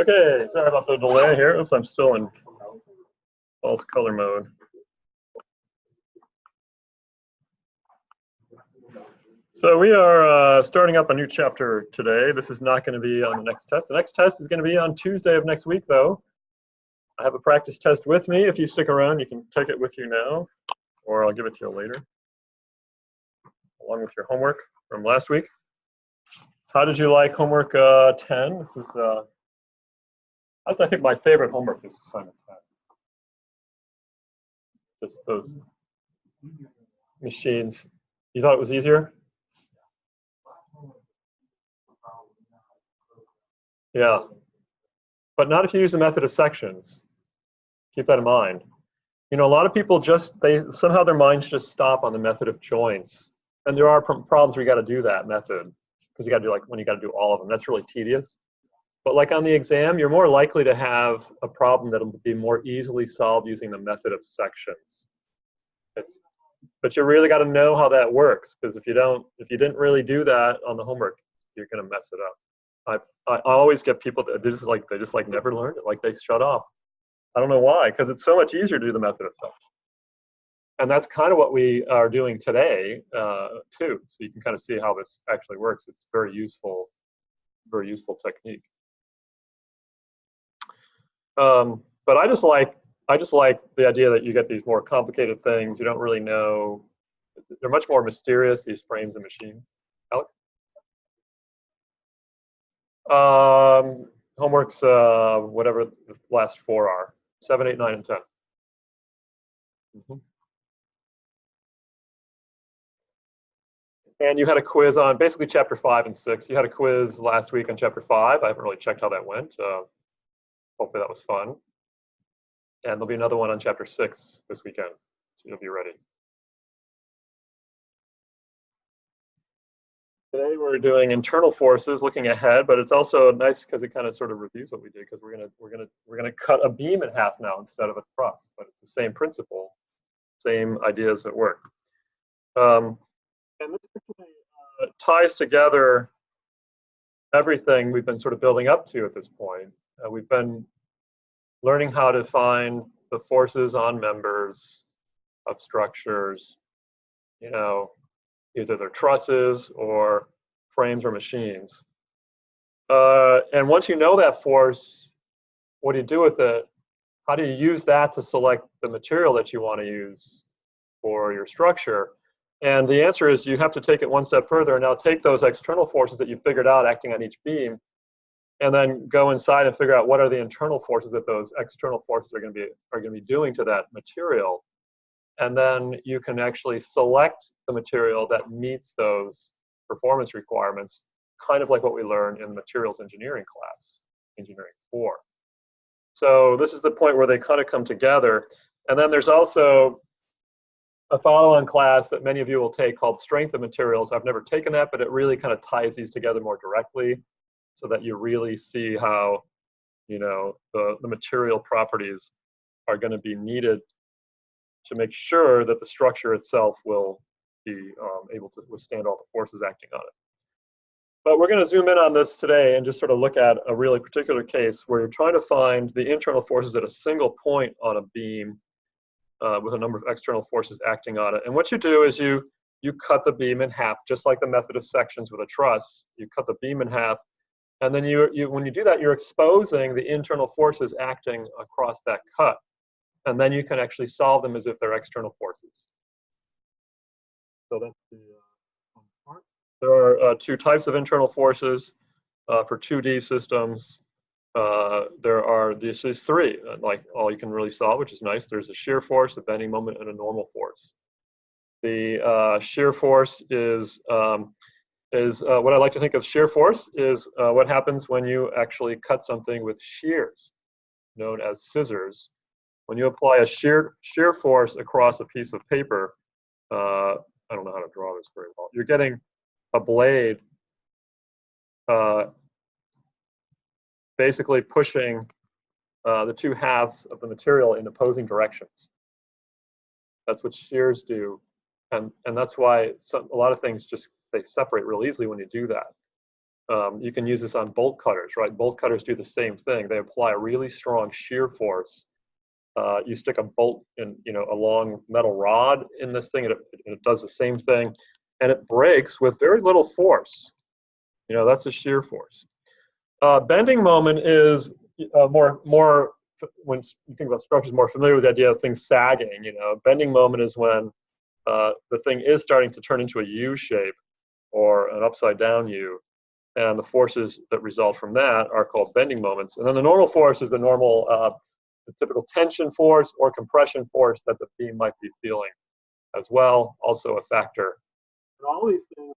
Okay, sorry about the delay here. Oops, I'm still in false color mode. So we are starting up a new chapter today. This is not going to be on the next test. The next test is going to be on Tuesday of next week, though. I have a practice test with me. If you stick around, you can take it with you now, or I'll give it to you later, along with your homework from last week. How did you like homework 10? This is, that's, I think, my favorite homework is assignment 10. Just those machines. You thought it was easier? Yeah, but not if you use the method of sections. Keep that in mind. You know, a lot of people somehow their minds just stop on the method of joints. And there are problems where you got to do that method, because you got to do, like, when you got to do all of them. That's really tedious. But like on the exam, you're more likely to have a problem that'll be more easily solved using the method of sections. But you really got to know how that works, because if you didn't really do that on the homework, you're going to mess it up. I always get people that they just never learned it, like they shut off. I don't know why, because it's so much easier to do the method of sections. And that's kind of what we are doing today too. So you can kind of see how this actually works. It's very useful technique. But I just like the idea that you get these more complicated things. You don't really know. They're much more mysterious, these frames and machines. Alex? Homework's whatever the last four are. 7, 8, 9, and 10. And you had a quiz on basically chapter 5 and 6. You had a quiz last week on chapter 5. I haven't really checked how that went. Hopefully that was fun. And there'll be another one on chapter 6 this weekend, so you'll be ready. Today we're doing internal forces, looking ahead, but it's also nice because it kind of sort of reviews what we did, because we're gonna cut a beam in half now instead of a truss, but it's the same principle, same ideas at work. And this actually ties together everything we've been sort of building up to at this point. We've been learning how to find the forces on members of structures, you know, either they're trusses or frames or machines. And once you know that force, what do you do with it? How do you use that to select the material that you want to use for your structure? And the answer is you have to take it one step further and now take those external forces that you figured out acting on each beam, and then go inside and figure out what are the internal forces that those external forces are going to be doing to that material. And then you can actually select the material that meets those performance requirements, kind of like what we learned in the materials engineering class, engineering 4. So this is the point where they kind of come together. And then there's also a follow-on class that many of you will take called Strength of Materials. I've never taken that, but it really kind of ties these together more directly, so that you really see how, you know, the material properties are going to be needed to make sure that the structure itself will be able to withstand all the forces acting on it. But we're going to zoom in on this today and just sort of look at a really particular case where you're trying to find the internal forces at a single point on a beam with a number of external forces acting on it. And what you do is you cut the beam in half, just like the method of sections with a truss. You cut the beam in half, and then when you do that, you're exposing the internal forces acting across that cut. And then you can actually solve them as if they're external forces. So that's the part. There are two types of internal forces for 2D systems. There are these three, like all you can really solve, which is nice. There's a shear force, a bending moment, and a normal force. The shear force is what I like to think of shear force is what happens when you actually cut something with shears, known as scissors. When you apply a shear force across a piece of paper, I don't know how to draw this very well. You're getting a blade basically pushing the two halves of the material in opposing directions. That's what shears do, and that's why a lot of things they separate real easily when you do that. You can use this on bolt cutters, right? Bolt cutters do the same thing. They apply a really strong shear force. You stick a bolt in, a long metal rod in this thing, and it does the same thing, and it breaks with very little force. That's a shear force. Bending moment is more when you think about structures, more familiar with the idea of things sagging. Bending moment is when the thing is starting to turn into a U shape or an upside down U, and the forces that result from that are called bending moments. And then the normal force is the normal, the typical tension force or compression force that the beam might be feeling as well, also a factor. And all these things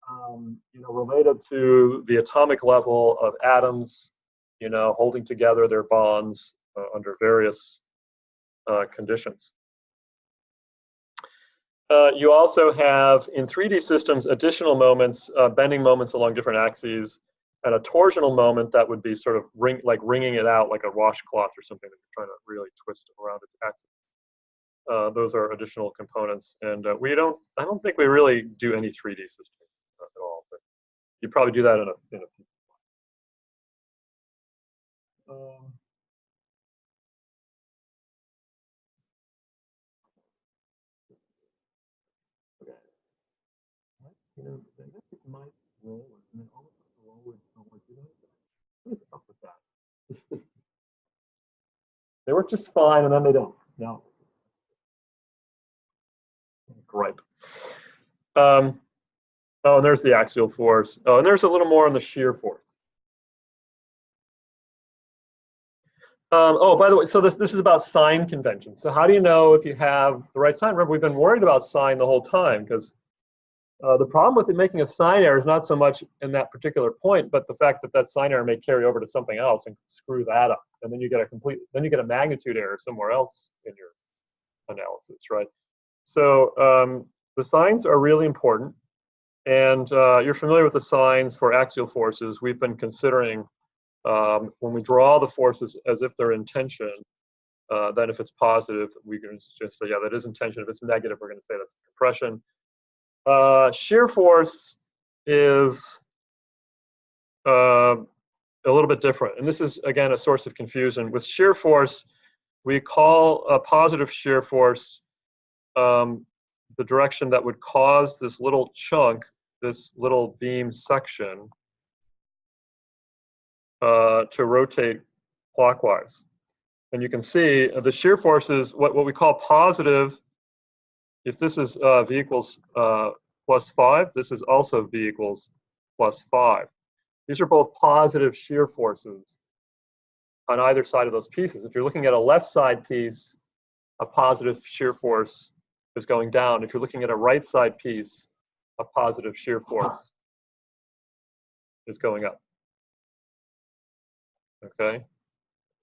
are related to the atomic level of atoms, holding together their bonds under various conditions. You also have, in 3D systems, additional moments, bending moments along different axes, and a torsional moment that would be sort of wringing it out like a washcloth or something that you're trying to really twist around its axis. Those are additional components, and I don't think we really do any 3D systems at all, but you probably do that in a this might roll and then all of a sudden roll would do that. What is up with that? They work just fine and then they don't. No. Gripe. Oh, and there's the axial force. Oh, and there's a little more on the shear force. Oh, by the way, so this is about sign convention. So how do you know if you have the right sign? Remember, we've been worried about sign the whole time because the problem with it making a sign error is not so much in that particular point, but the fact that that sign error may carry over to something else and screw that up, and then you get a magnitude error somewhere else in your analysis, right? So the signs are really important, and you're familiar with the signs for axial forces. We've been considering when we draw the forces as if they're in tension. Then if it's positive, we can just say, yeah, that is in tension. If it's negative, we're going to say that's compression. Shear force is a little bit different. And this is, again, a source of confusion. With shear force, we call a positive shear force the direction that would cause this little chunk, this little beam section, to rotate clockwise. And you can see the shear force is what we call positive. If this is V equals plus 5, this is also V equals plus 5. These are both positive shear forces on either side of those pieces. If you're looking at a left side piece, a positive shear force is going down. If you're looking at a right side piece, a positive shear force is going up. Okay?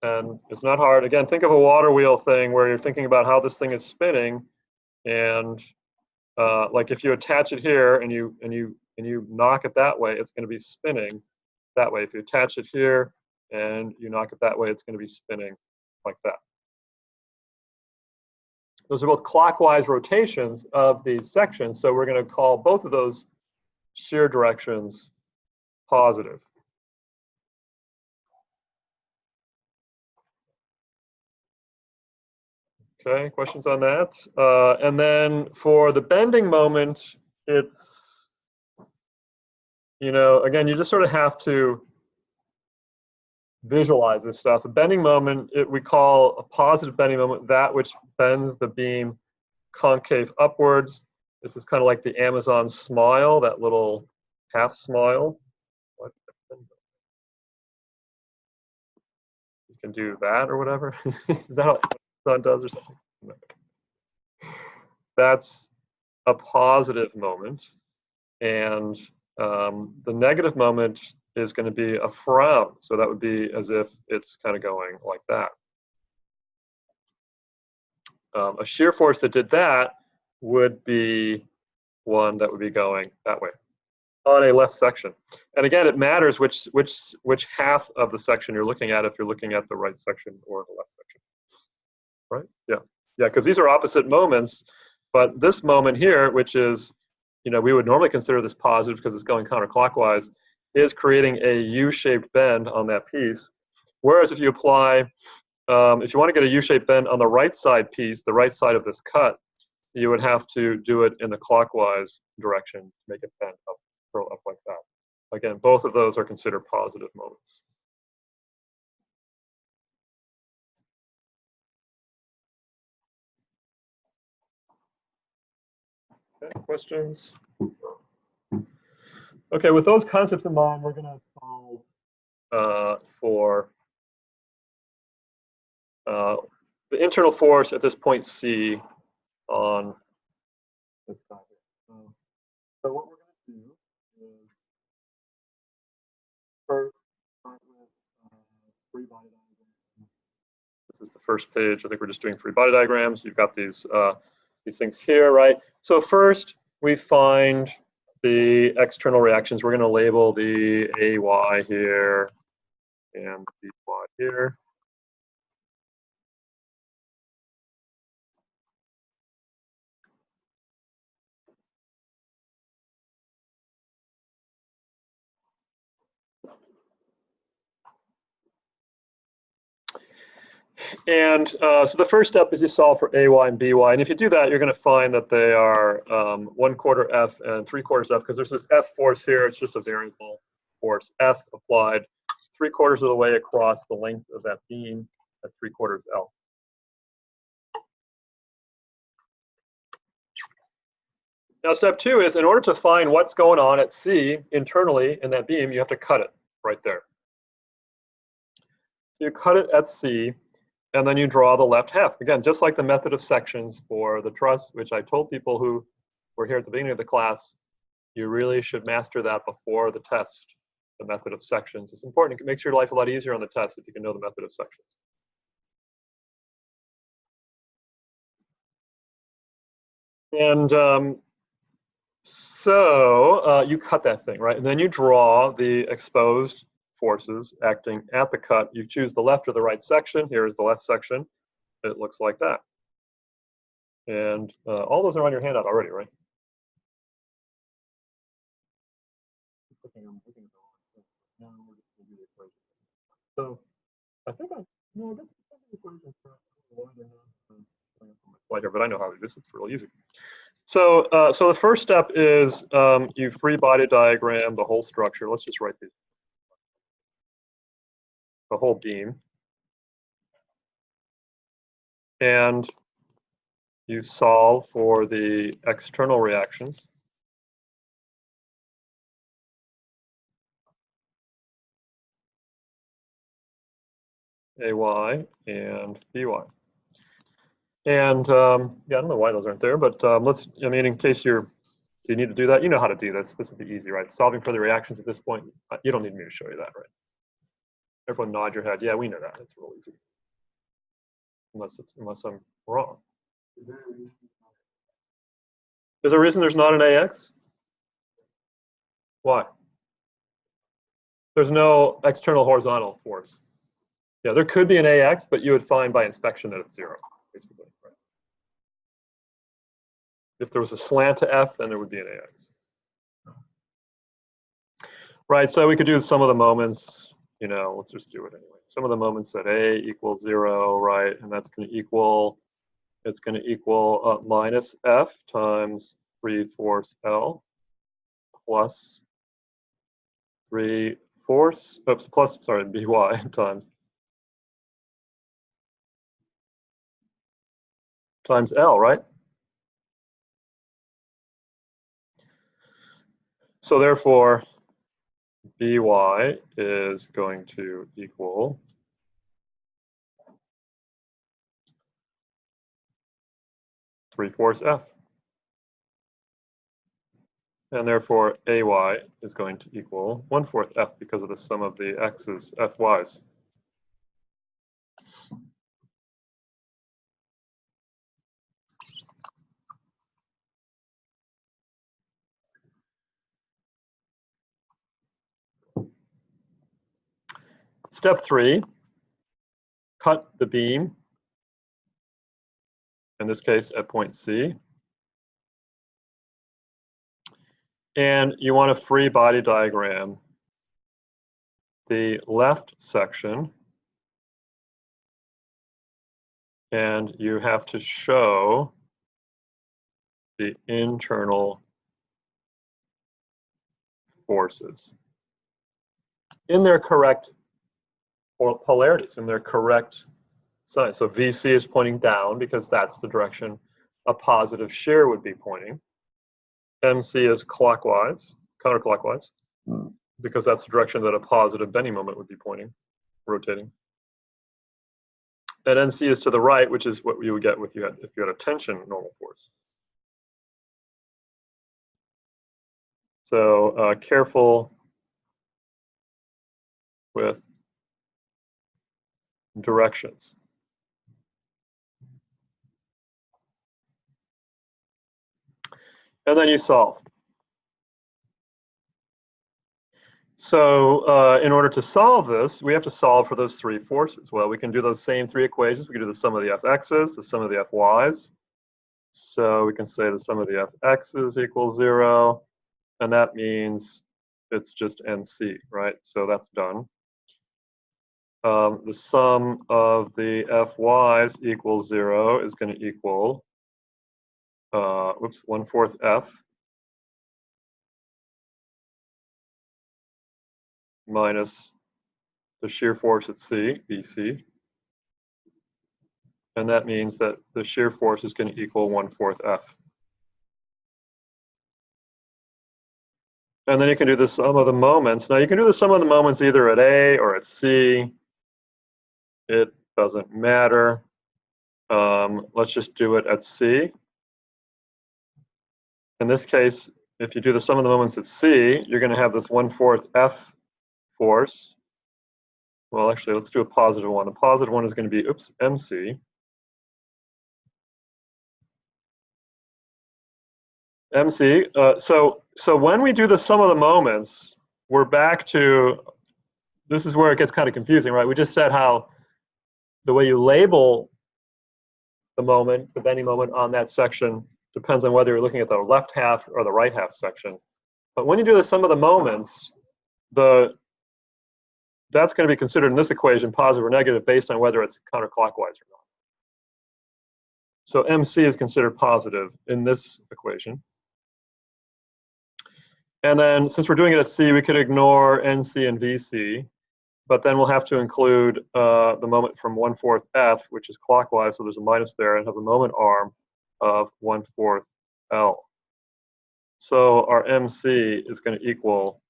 And it's not hard. Again, think of a water wheel thing where you're thinking about how this thing is spinning. And like if you attach it here and you knock it that way, it's going to be spinning that way. If you attach it here and you knock it that way, it's going to be spinning like that. Those are both clockwise rotations of these sections, so we're going to call both of those shear directions positive. Okay, questions on that? And then for the bending moment, it's, again, you just sort of have to visualize this stuff. A bending moment, we call a positive bending moment that which bends the beam concave upwards. This is kind of like the Amazon smile, that little half smile. You can do that or whatever. Is that what Amazon does or something? No. That's a positive moment. And the negative moment is going to be a frown. So that would be as if it's kind of going like that. A shear force that did that would be one that would be going that way on a left section. And again, it matters which half of the section you're looking at if you're looking at the right section or the left section. Right? Yeah. Yeah, because these are opposite moments, but this moment here, which is, we would normally consider this positive because it's going counterclockwise, is creating a U-shaped bend on that piece. Whereas if you apply, if you want to get a U-shaped bend on the right side piece, the right side of this cut, you would have to do it in the clockwise direction to make it bend up, curl up like that. Again, both of those are considered positive moments. Okay, questions? Okay, with those concepts in mind, we're going to solve for the internal force at this point C on this guy here. So what we're going to do is first start with free body diagrams. This is the first page. I think we're just doing free body diagrams. You've got these things here, right? So first we find the external reactions. We're going to label the AY here and BY here. And so the first step is you solve for AY and BY. And if you do that, you're going to find that they are 1/4 F and 3/4 F, because there's this F force here. It's just a variable force F applied 3/4 of the way across the length of that beam at 3/4 L. Now, step 2 is, in order to find what's going on at C internally in that beam, you have to cut it right there. So you cut it at C, and then you draw the left half. Again, just like the method of sections for the truss, which I told people who were here at the beginning of the class, you really should master that before the test, the method of sections. It's important. It makes your life a lot easier on the test if you can know the method of sections. And so you cut that thing, right? And then you draw the exposed forces acting at the cut. You choose the left or the right section. Here is the left section. It looks like that. And all those are on your handout already, right? So I think I guess the equation for but I know how to do this. It's real easy. So so the first step is you free body diagram the whole structure. Let's just write these. The whole beam. And you solve for the external reactions. AY and BY. And yeah, I don't know why those aren't there, but let's, I mean, in case you need to do that, you know how to do this. This would be easy, right? Solving for the reactions at this point, you don't need me to show you that, right? Everyone nod your head. Yeah, we know that. It's real easy. Unless I'm wrong. Is there a reason there's not an AX? Why? There's no external horizontal force. Yeah, there could be an AX, but you would find by inspection that it's 0, basically. Right? If there was a slant to F, then there would be an AX. Right, so we could do some of the moments, you know, let's just do it anyway. Some of the moments at A equals 0, right, and that's going to equal, it's going to equal minus F times 3/4 L plus 3/4, oops, plus, sorry, BY times L, right? So therefore, BY is going to equal 3/4 F. And therefore, AY is going to equal 1/4 F because of the sum of the X's, FY's. Step 3, cut the beam, in this case at point C. And you want a free body diagram the left section, and you have to show the internal forces in their correct polarities, in their correct sign. So VC is pointing down because that's the direction a positive shear would be pointing. MC is clockwise, counterclockwise, because that's the direction that a positive bending moment would be pointing, rotating. And NC is to the right, which is what you would get if you had a tension normal force. So careful with directions. And then you solve. So in order to solve this, we have to solve for those three forces. Well, we can do those same three equations. We can do the sum of the fx's, the sum of the fy's. So we can say the sum of the fx's equals 0, and that means it's just NC, right? So that's done. The sum of the fy's equals 0 is going to equal, 1/4 f minus the shear force at C, BC. And that means that the shear force is going to equal 1/4 F. And then you can do the sum of the moments. Now you can do the sum of the moments either at A or at C. It doesn't matter. Let's just do it at C. In this case, if you do the sum of the moments at C, you're going to have this 1/4 F force. Well, actually, let's do a positive one. The positive one is going to be, MC. MC. So when we do the sum of the moments, we're back to, this is where it gets kind of confusing, right? We just said how the way you label the moment, the bending moment on that section, depends on whether you're looking at the left half or the right half section. But when you do the sum of the moments, that's going to be considered in this equation positive or negative based on whether it's counterclockwise or not. So MC is considered positive in this equation. And then since we're doing it at C, we could ignore NC and VC, but then we'll have to include the moment from 1/4 F, which is clockwise, so there's a minus there, and have a moment arm of 1/4 L. So our MC is going to equal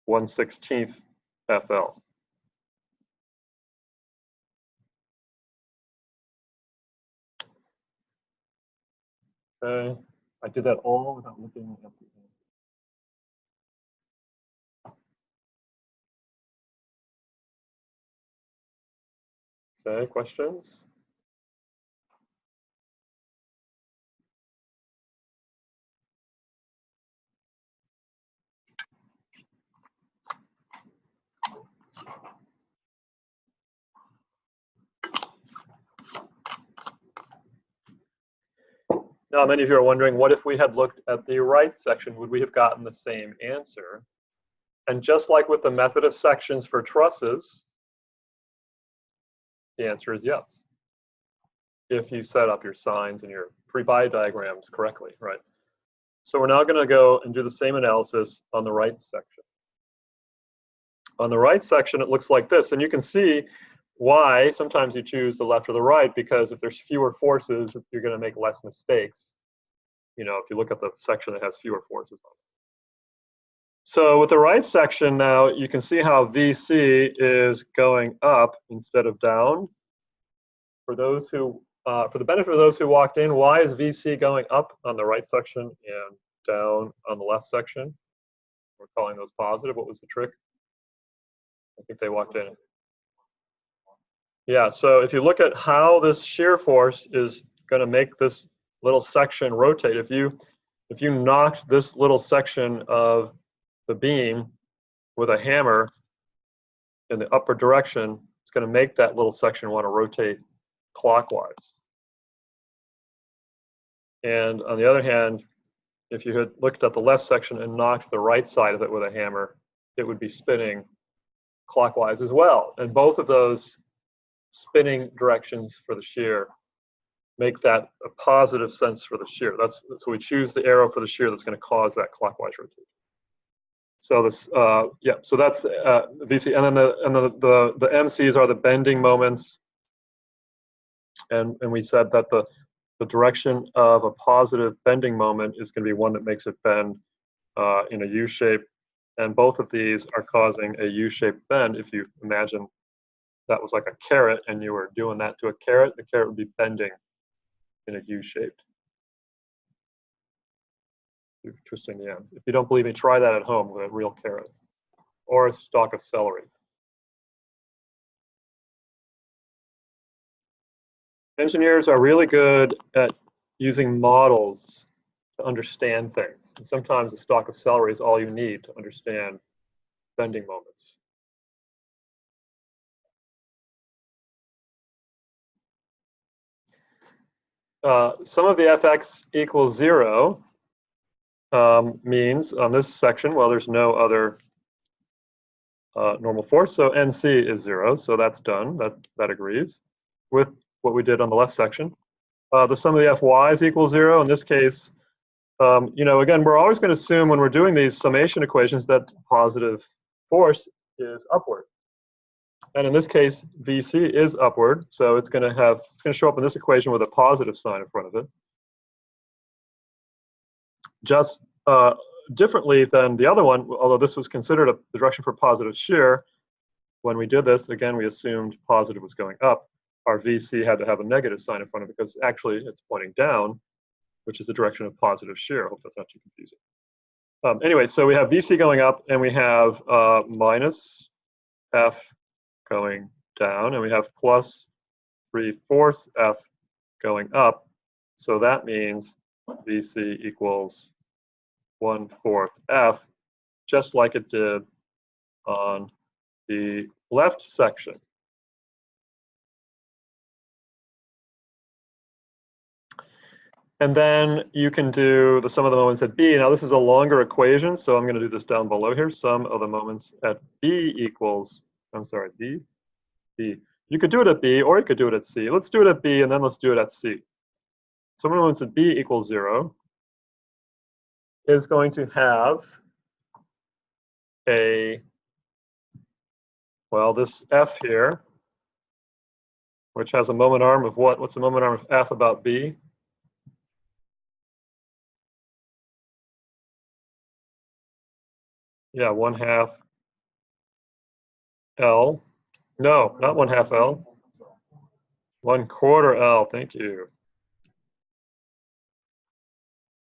1/16 FL. Okay, I did that all without looking at the Okay, questions? Now, many of you are wondering, what if we had looked at the right section? Would we have gotten the same answer? And just like with the method of sections for trusses, the answer is yes. If you set up your signs and your pre-bi diagrams correctly, right? So we're now going to go and do the same analysis on the right section. On the right section, it looks like this, and you can see why sometimes you choose the left or the right, because if there's fewer forces, you're going to make less mistakes. You know, if you look at the section that has fewer forces on it. So with the right section now, you can see how VC is going up instead of down. For those who, for the benefit of those who walked in, why is VC going up on the right section and down on the left section? We're calling those positive. What was the trick? I think they walked in. Yeah, so if you look at how this shear force is going to make this little section rotate, if you knocked this little section of the beam with a hammer in the upper direction, it's going to make that little section want to rotate clockwise. And on the other hand, if you had looked at the left section and knocked the right side of it with a hammer, it would be spinning clockwise as well. And both of those spinning directions for the shear make that a positive sense for the shear. So we choose the arrow for the shear that's going to cause that clockwise rotation. So this, yeah, so that's VC, and then the MCs are the bending moments, and we said that the direction of a positive bending moment is going to be one that makes it bend in a U shape, and both of these are causing a U-shaped bend. If you imagine that was like a carrot and you were doing that to a carrot, the carrot would be bending in a U-shaped. You're twisting the end. If you don't believe me, try that at home with a real carrot or a stalk of celery. Engineers are really good at using models to understand things. And sometimes a stalk of celery is all you need to understand bending moments. Sum of the fx equals 0 means on this section, well, there's no other normal force, so NC is 0, so that's done. That agrees with what we did on the left section. The sum of the fy's equals 0. In this case, you know, again, we're always going to assume when we're doing these summation equations that positive force is upward. And in this case, VC is upward, so it's going to show up in this equation with a positive sign in front of it. Just differently than the other one, although this was considered the direction for positive shear, when we did this, again, we assumed positive was going up. Our VC had to have a negative sign in front of it because actually it's pointing down, which is the direction of positive shear. I hope that's not too confusing. Anyway, so we have VC going up, and we have minus F going down, and we have plus 3/4 F going up. So that means VC equals 1/4 F, just like it did on the left section. And then you can do the sum of the moments at B. Now this is a longer equation, so I'm going to do this down below here. Sum of the moments at B equals, I'm sorry, B. You could do it at B or you could do it at C. Let's do it at B and then let's do it at C. Sum of the moments at B equals 0 is going to have a, well, this F here, which has a moment arm of what? What's the moment arm of F about B? Yeah, 1/2 L. No, not 1/2 L. 1/4 L, thank you.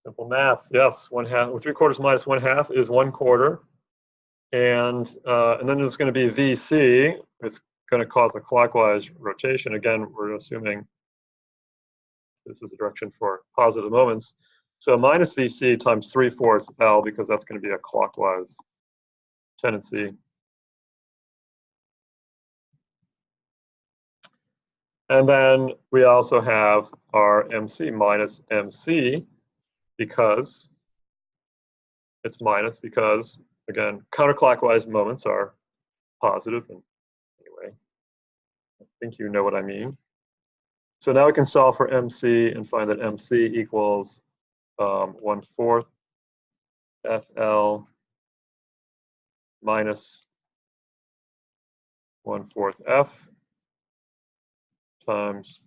Simple math, yes, 1/2, 3/4 minus 1/2 is 1/4. And then there's going to be VC. It's going to cause a clockwise rotation. Again, we're assuming this is the direction for positive moments. So minus VC times 3/4 L, because that's going to be a clockwise tendency. And then we also have our MC minus MC, because it's minus because, again, counterclockwise moments are positive. And anyway, I think you know what I mean. So now we can solve for MC and find that MC equals 1/4 FL minus 1/4 F times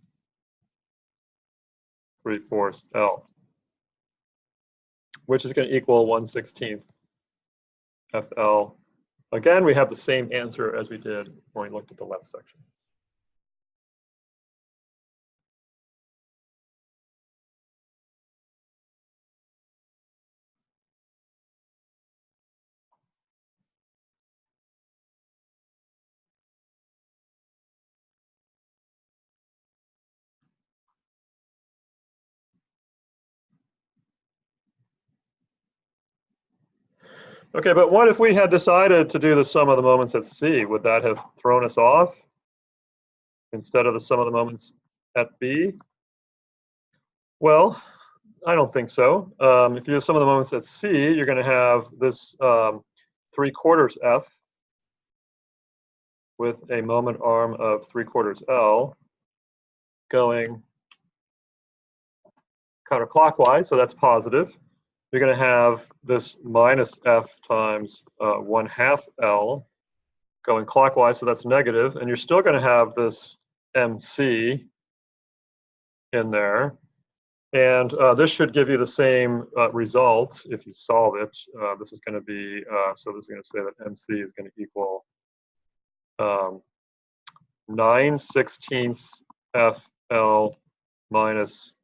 3/4 L, which is going to equal 1/16 FL. Again, we have the same answer as we did when we looked at the left section. Okay, but what if we had decided to do the sum of the moments at C? Would that have thrown us off instead of the sum of the moments at B? Well, I don't think so. If you do some of the moments at C, you're going to have this 3/4 F with a moment arm of 3/4 L going counterclockwise, so that's positive. You're going to have this minus F times 1/2 L going clockwise, so that's negative, and you're still going to have this MC in there. And this should give you the same result if you solve it. This is going to be, so this is going to say that MC is going to equal 9/16 FL minus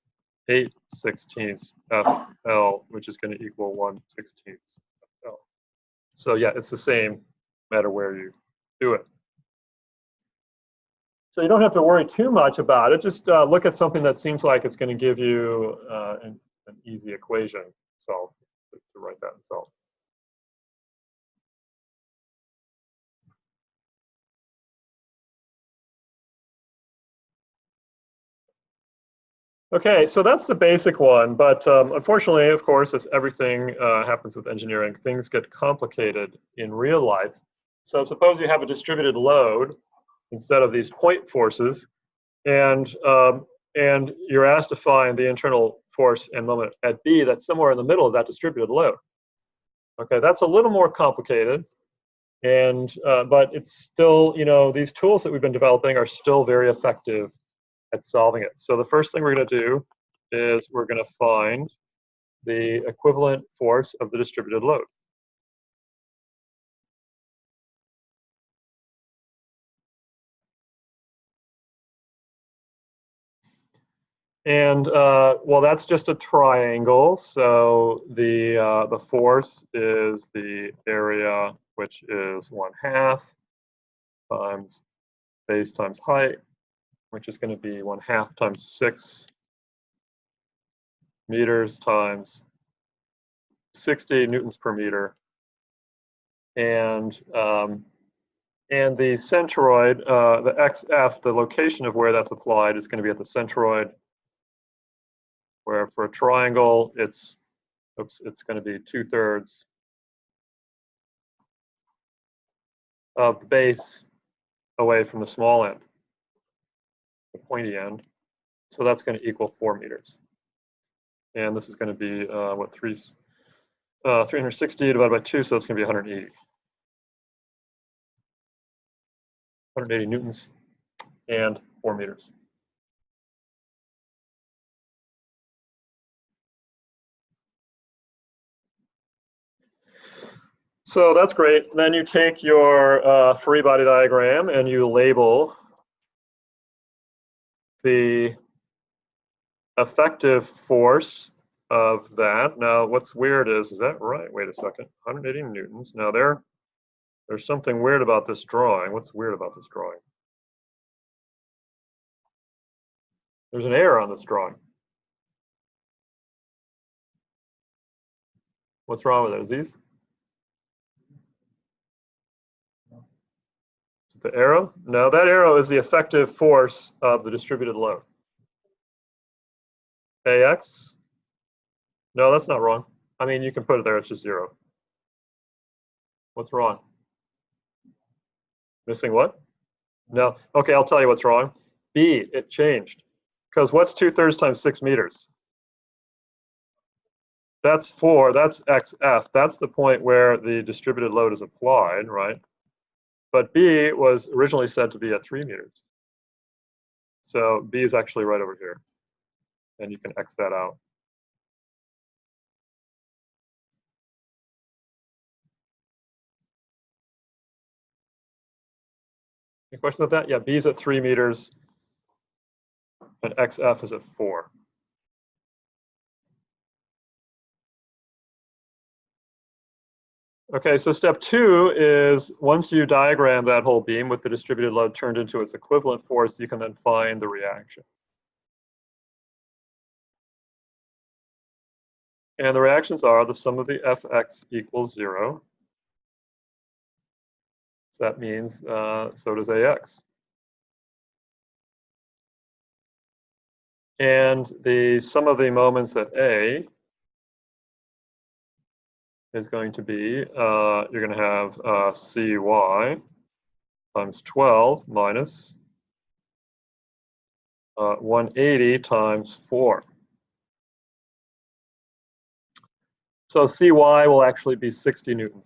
8/16 FL, which is going to equal 1/16 FL. So yeah, it's the same no matter where you do it. So you don't have to worry too much about it. Just look at something that seems like it's going to give you an easy equation. So to write that and solve. Okay, so that's the basic one. But unfortunately, of course, as everything happens with engineering, things get complicated in real life. So suppose you have a distributed load instead of these point forces, and you're asked to find the internal force and moment at B that's somewhere in the middle of that distributed load. Okay, that's a little more complicated, and but it's still, you know, these tools that we've been developing are still very effective at solving it. So the first thing we're going to do is we're going to find the equivalent force of the distributed load. And well, that's just a triangle. So the force is the area, which is 1/2 times base times height, which is going to be 1/2 times 6 meters times 60 newtons per meter. And the centroid, the XF, the location of where that's applied is going to be at the centroid, where for a triangle, it's going to be 2/3 of the base away from the small end, the pointy end. So that's going to equal 4 meters. And this is going to be, what, 360 divided by 2, so it's going to be 180. 180 newtons and 4 meters. So that's great. Then you take your free body diagram and you label the effective force of that. Now, what's weird is that right? Wait a second, 180 newtons. Now there's something weird about this drawing. What's weird about this drawing? There's an error on this drawing. What's wrong with it? Is these? The arrow? No, that arrow is the effective force of the distributed load. AX? No, that's not wrong. I mean, you can put it there, it's just 0. What's wrong? Missing what? No. Okay, I'll tell you what's wrong. B, it changed. Because what's 2/3 times 6 meters? That's 4, that's XF. That's the point where the distributed load is applied, right? But B was originally said to be at 3 meters. So B is actually right over here. And you can X that out. Any questions about that? Yeah, B is at 3 meters and XF is at 4. Okay, so step 2 is once you diagram that whole beam with the distributed load turned into its equivalent force, you can then find the reaction. And the reactions are the sum of the Fx equals 0. So that means so does AX. And the sum of the moments at A is going to be, you're going to have CY times 12 minus 180 times 4. So CY will actually be 60 newtons.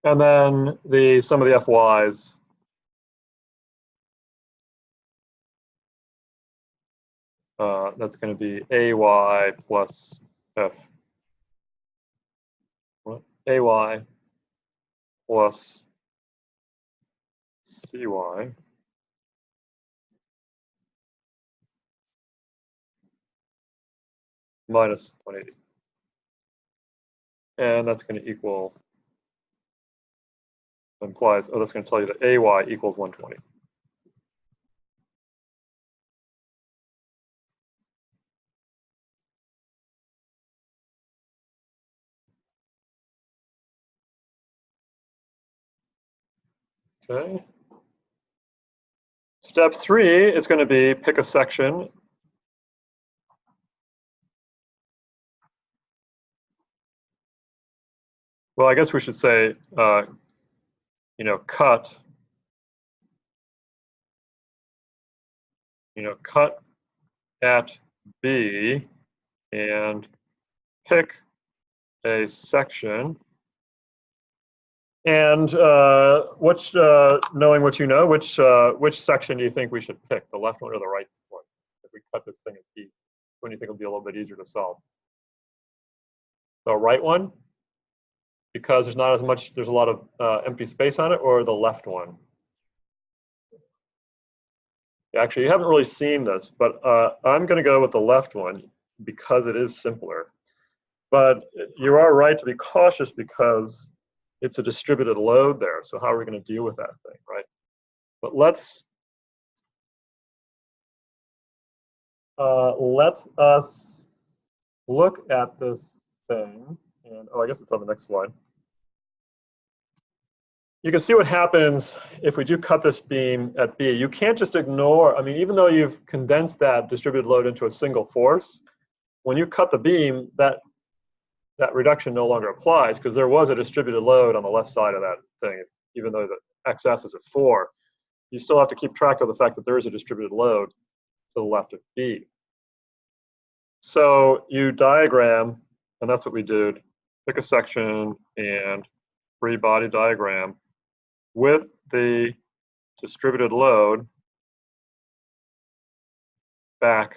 And then the sum of the FYs, that's going to be AY plus F. AY plus CY minus 180. And that's going to equal, implies, oh, that's going to tell you that AY equals 120. Okay. Step 3 is going to be pick a section. Well, I guess we should say, cut, cut at B and pick a section. And knowing what you know, which section do you think we should pick, the left one or the right one? If we cut this thing at B, when do you think it'll be a little bit easier to solve? The right one, because there's not as much, there's a lot of empty space on it, or the left one? Actually, you haven't really seen this, but I'm going to go with the left one because it is simpler. But you are right to be cautious because it's a distributed load there. So how are we going to deal with that thing, right? But let us look at this thing. And oh, I guess it's on the next slide. You can see what happens if we do cut this beam at B. You can't just ignore, I mean, even though you've condensed that distributed load into a single force, when you cut the beam, that reduction no longer applies because there was a distributed load on the left side of that thing. Even though the XF is at 4, you still have to keep track of the fact that there is a distributed load to the left of B. So you diagram, and that's what we did, pick a section and free body diagram with the distributed load back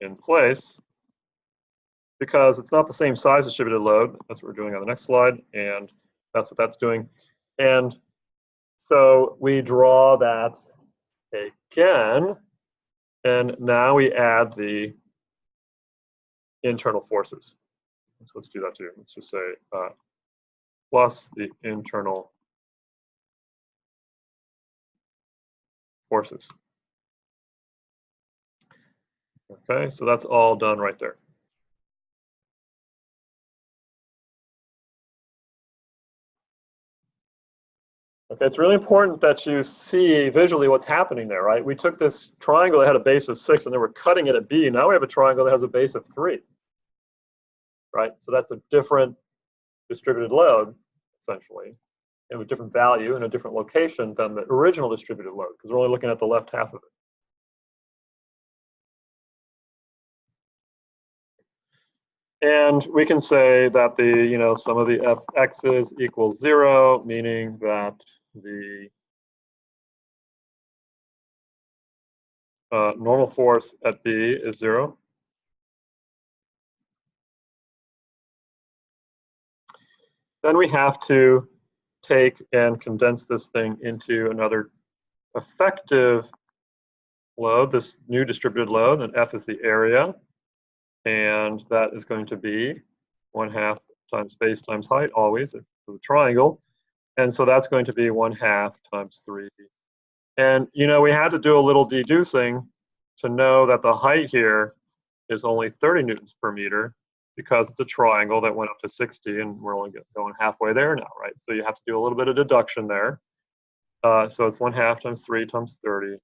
in place, because it's not the same size distributed load. That's what we're doing on the next slide, and that's what that's doing. And so we draw that again, and now we add the internal forces. So let's do that too. Let's just say plus the internal forces. Okay, so that's all done right there. Okay, it's really important that you see visually what's happening there, right? We took this triangle that had a base of 6 and then we're cutting it at B. Now we have a triangle that has a base of 3, right? So that's a different distributed load, essentially, and a different value and a different location than the original distributed load, because we're only looking at the left half of it. And we can say that the, sum of the fx's equals 0, meaning that the normal force at B is 0. Then we have to take and condense this thing into another effective load, this new distributed load, and F is the area. And that is going to be 1/2 times base times height, always, for the triangle. And so that's going to be 1/2 times 3. And, we had to do a little deducing to know that the height here is only 30 newtons per meter. because it's a triangle that went up to 60, and we're only going halfway there now, right? So you have to do a little bit of deduction there. So it's 1/2 times 3 times 30.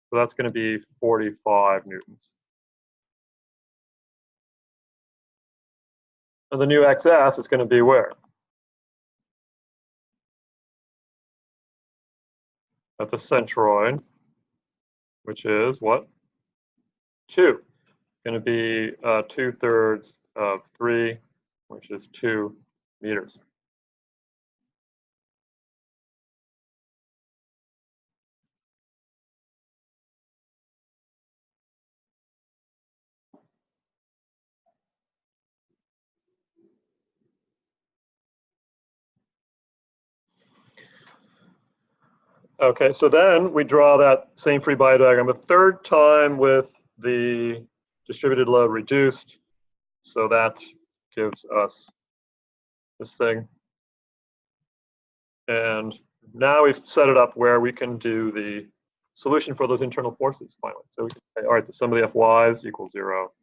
So that's going to be 45 newtons. And the new xf is going to be where? At the centroid, which is what? 2. Going to be 2/3 of 3, which is 2 meters. Okay, so then we draw that same free body diagram a third time with the distributed load reduced. So that gives us this thing. And now we've set it up where we can do the solution for those internal forces finally. So we can say, all right, the sum of the Fy's equals 0.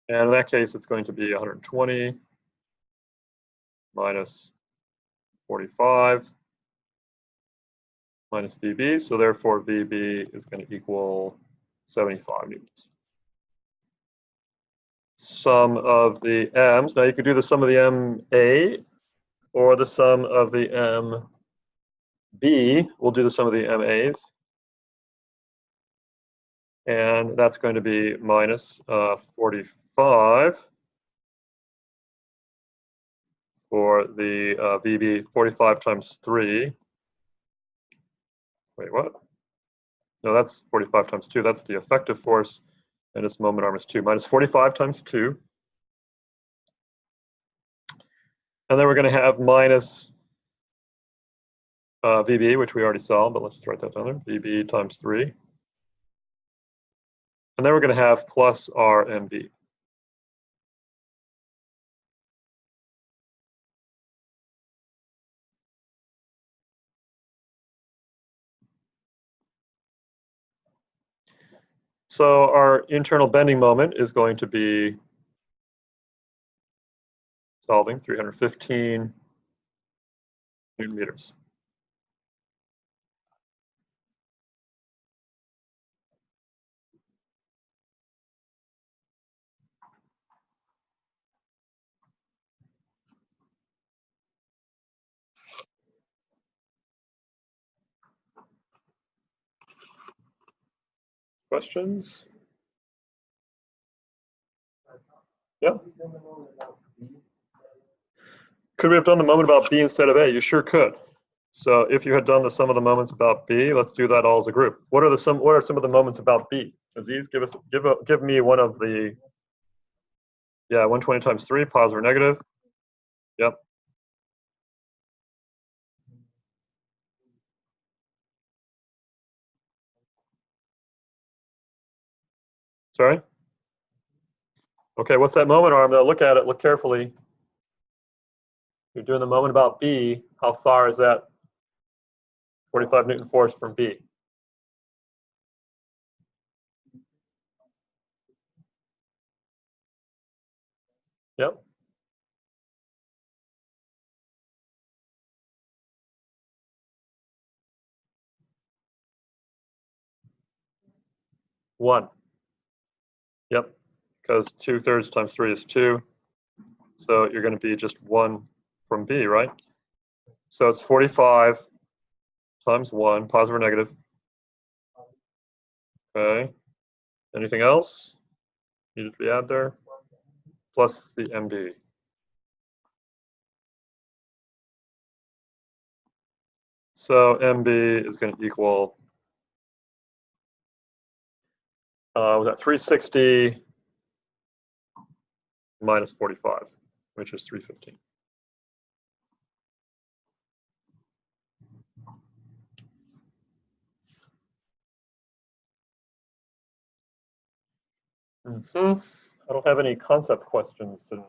And in that case, it's going to be 120 minus 45 minus VB. So therefore, VB is going to equal 75 newtons. Sum of the m's. Now you could do the sum of the MA or the sum of the MB. We'll do the sum of the MA's. And that's going to be minus 45 for the VB, 45 times 3. Wait, what? No, that's 45 times 2. That's the effective force, and its moment arm is 2. Minus 45 times 2. And then we're going to have minus VB, which we already saw, but let's just write that down there. VB times 3. And then we're going to have plus RMB. So our internal bending moment is going to be solving 315 Newton meters. Questions? Yeah. Could we have done the moment about B instead of A? You sure could. So if you had done the sum of the moments about B, let's do that all as a group. What are some of the moments about B? Aziz, give me one of the, yeah, 120 times 3, positive or negative. Yep. Sorry? Okay, what's that moment arm? Now look at it, look carefully. You're doing the moment about B. How far is that 45 Newton force from B? Yep. One. Yep. Because 2/3 times 3 is 2. So you're going to be just 1 from B, right? So it's 45 times 1, positive or negative. Okay. Anything else needed to be added there? Plus the MB. So MB is going to equal, was that 360 minus 45, which is 315. I don't have any concept questions today.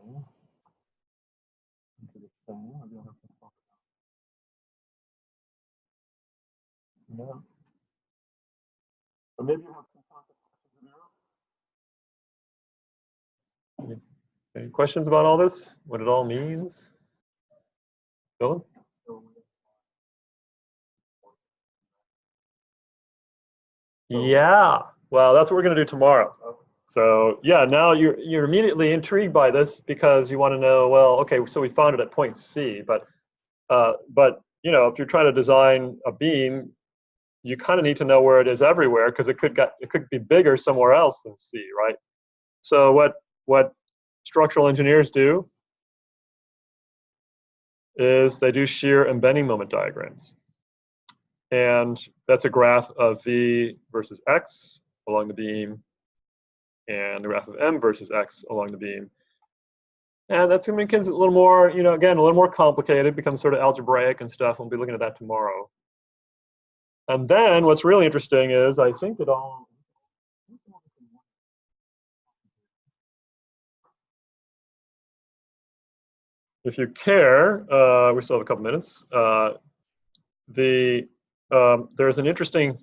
No. But maybe you have some concept questions. Any questions about all this? What it all means? Dylan? Yeah, well, that's what we're going to do tomorrow. So yeah, now you're immediately intrigued by this because you want to know, well, okay, so we found it at point C, but you know, if you're trying to design a beam, you kind of need to know where it is everywhere because it could be bigger somewhere else than C, right? So what structural engineers do is they do shear and bending moment diagrams. And that's a graph of V versus X along the beam and the graph of M versus X along the beam. And that's going to make it a little more, you know, again, a little more complicated, becomes sort of algebraic and stuff. We'll be looking at that tomorrow. And then what's really interesting is I think it all, if you care, we still have a couple minutes, there's an interesting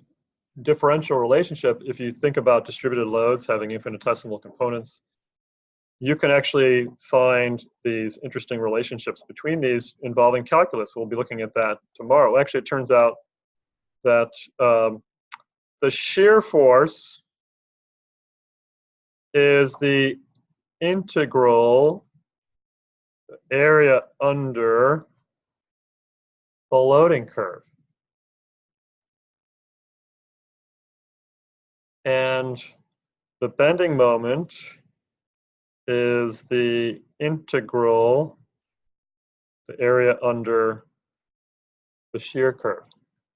differential relationship if you think about distributed loads having infinitesimal components. You can actually find these interesting relationships between these involving calculus. We'll be looking at that tomorrow. Actually, it turns out that the shear force is the integral area under the loading curve. And the bending moment is the integral, the area under the shear curve.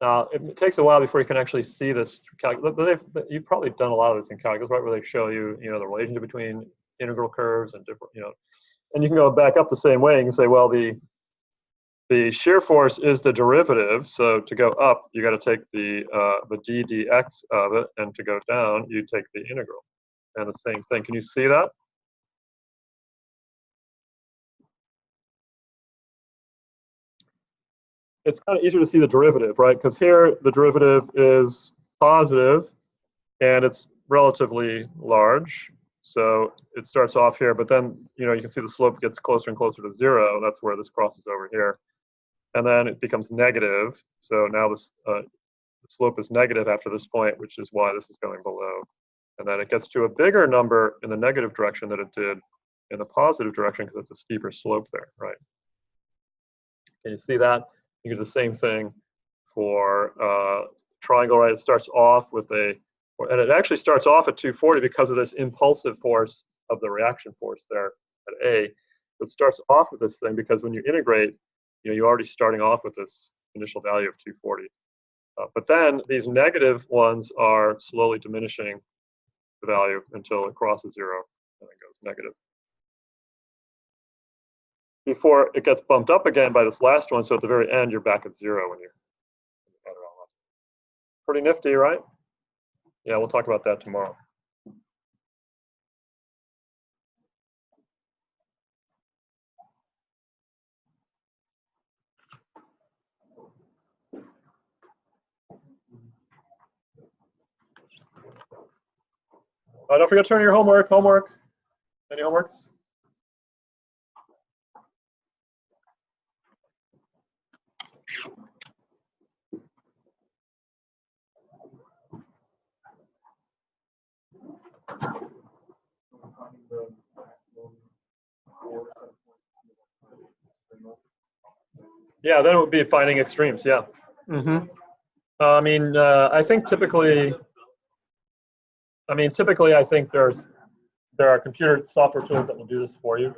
Now, it takes a while before you can actually see this calculus. You've probably done a lot of this in calculus, right, where they show you, you know, the relationship between integral curves and different, you know, and you can go back up the same way. You can say, well, the shear force is the derivative. So to go up, you got to take the d dx of it, and to go down, you take the integral. And the same thing. Can you see that? It's kind of easier to see the derivative, right? Because here the derivative is positive, and it's relatively large. So it starts off here, but then, you know, you can see the slope gets closer and closer to 0. That's where this crosses over here. And then it becomes negative. So now this the slope is negative after this point, which is why this is going below. And then it gets to a bigger number in the negative direction than it did in the positive direction because it's a steeper slope there, right? Can you see that? You get the same thing for triangle, right? It starts off with and it actually starts off at 240 because of this impulsive force of the reaction force there at A. It starts off with this thing because when you integrate, you know, you're already starting off with this initial value of 240. But then these negative ones are slowly diminishing the value until it crosses 0 and then goes negative, before it gets bumped up again by this last one. So at the very end, you're back at 0 when you add it all up. Pretty nifty, right? Yeah, we'll talk about that tomorrow. Don't forget to turn your homework. Any homeworks? Yeah, then it would be finding extremes. Yeah. I mean, I think typically, I think there are computer software tools that will do this for you.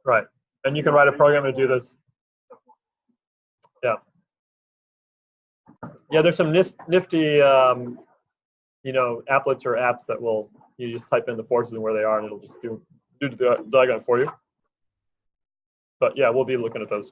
Right. And you can write a program to do this. Yeah. Yeah, there's some nifty, you know, applets or apps that will, you just type in the forces and where they are, and it'll just do the diagram for you. But yeah, we'll be looking at those.